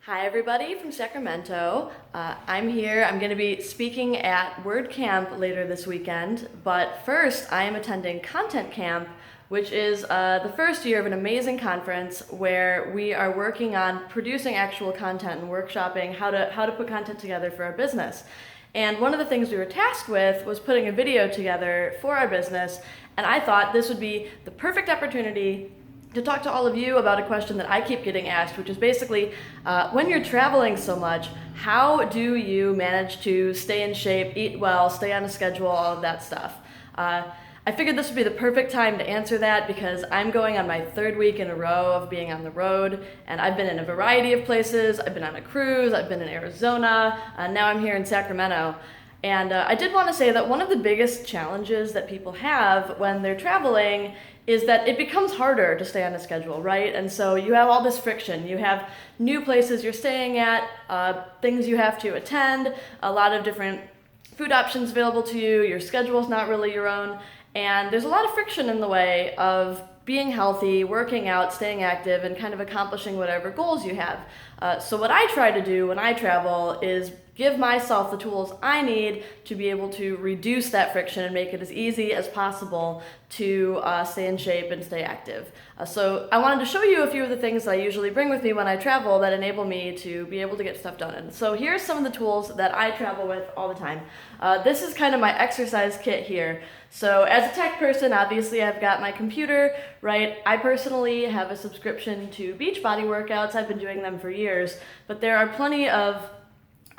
Hi everybody from Sacramento. I'm here. I'm going to be speaking at WordCamp later this weekend, but first I am attending Content Camp, which is the first year of an amazing conference where we are working on producing actual content and workshopping how to put content together for our business. And one of the things we were tasked with was putting a video together for our business, and I thought this would be the perfect opportunity to talk to all of you about a question that I keep getting asked, which is basically, when you're traveling so much, how do you manage to stay in shape, eat well, stay on a schedule, all of that stuff? I figured this would be the perfect time to answer that because I'm going on my third week in a row of being on the road, and I've been in a variety of places. I've been on a cruise, I've been in Arizona, now I'm here in Sacramento. And I did want to say that one of the biggest challenges that people have when they're traveling is that it becomes harder to stay on a schedule, right? And so you have all this friction. You have new places you're staying at, things you have to attend, a lot of different food options available to you, your schedule's not really your own, and there's a lot of friction in the way of being healthy, working out, staying active, and kind of accomplishing whatever goals you have. So what I try to do when I travel is give myself the tools I need to be able to reduce that friction and make it as easy as possible to stay in shape and stay active. So I wanted to show you a few of the things that I usually bring with me when I travel that enable me to be able to get stuff done. And so here's some of the tools that I travel with all the time. This is kind of my exercise kit here. So as a tech person, obviously I've got my computer, right? I personally have a subscription to Beachbody workouts. I've been doing them for years, but there are plenty of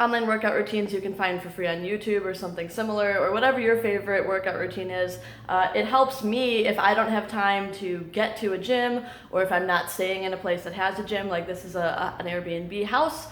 online workout routines you can find for free on YouTube or something similar, or whatever your favorite workout routine is. It helps me if I don't have time to get to a gym, or if I'm not staying in a place that has a gym, like this is an Airbnb house.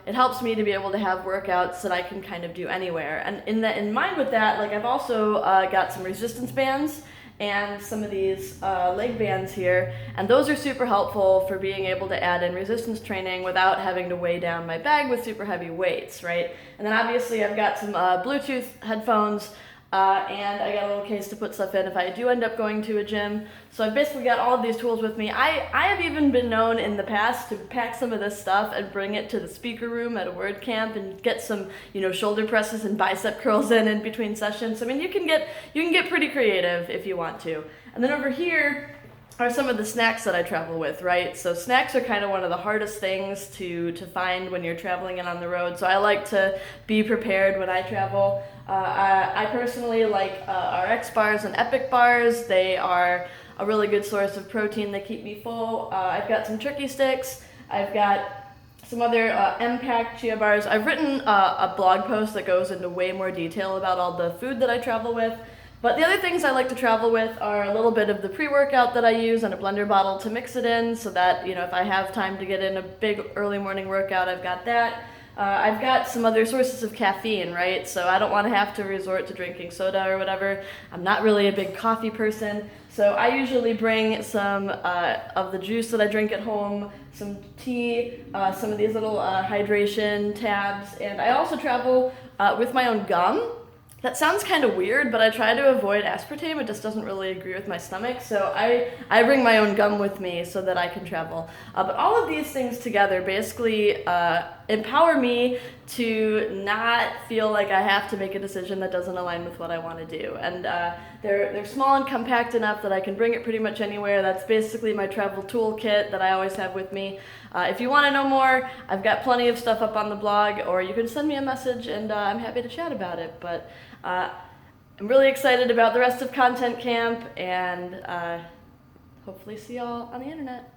It helps me to be able to have workouts that I can kind of do anywhere. And in mind with that, like I've also got some resistance bands and some of these leg bands here, and those are super helpful for being able to add in resistance training without having to weigh down my bag with super heavy weights, right? And then obviously I've got some Bluetooth headphones, and I got a little case to put stuff in if I do end up going to a gym. So I've basically got all of these tools with me. I have even been known in the past to pack some of this stuff and bring it to the speaker room at a WordCamp and get some, shoulder presses and bicep curls in between sessions. I mean, you can get pretty creative if you want to. And then over here are some of the snacks that I travel with, right? So snacks are kind of one of the hardest things to find when you're traveling and on the road. So I like to be prepared when I travel. I personally like RX bars and Epic bars. They are a really good source of protein. They keep me full. I've got some turkey sticks. I've got some other M-Pack chia bars. I've written a blog post that goes into way more detail about all the food that I travel with. But the other things I like to travel with are a little bit of the pre-workout that I use in a blender bottle to mix it in so that, if I have time to get in a big early morning workout, I've got that. I've got some other sources of caffeine, right? So I don't want to have to resort to drinking soda or whatever. I'm not really a big coffee person. So I usually bring some of the juice that I drink at home, some tea, some of these little hydration tabs, and I also travel with my own gum. That sounds kind of weird, but I try to avoid aspartame. It just doesn't really agree with my stomach. So I bring my own gum with me so that I can travel. But all of these things together basically empower me to not feel like I have to make a decision that doesn't align with what I want to do. And they're small and compact enough that I can bring it pretty much anywhere. That's basically my travel toolkit that I always have with me. If you want to know more, I've got plenty of stuff up on the blog, or you can send me a message and I'm happy to chat about it. But I'm really excited about the rest of Content Camp, and hopefully see y'all on the internet.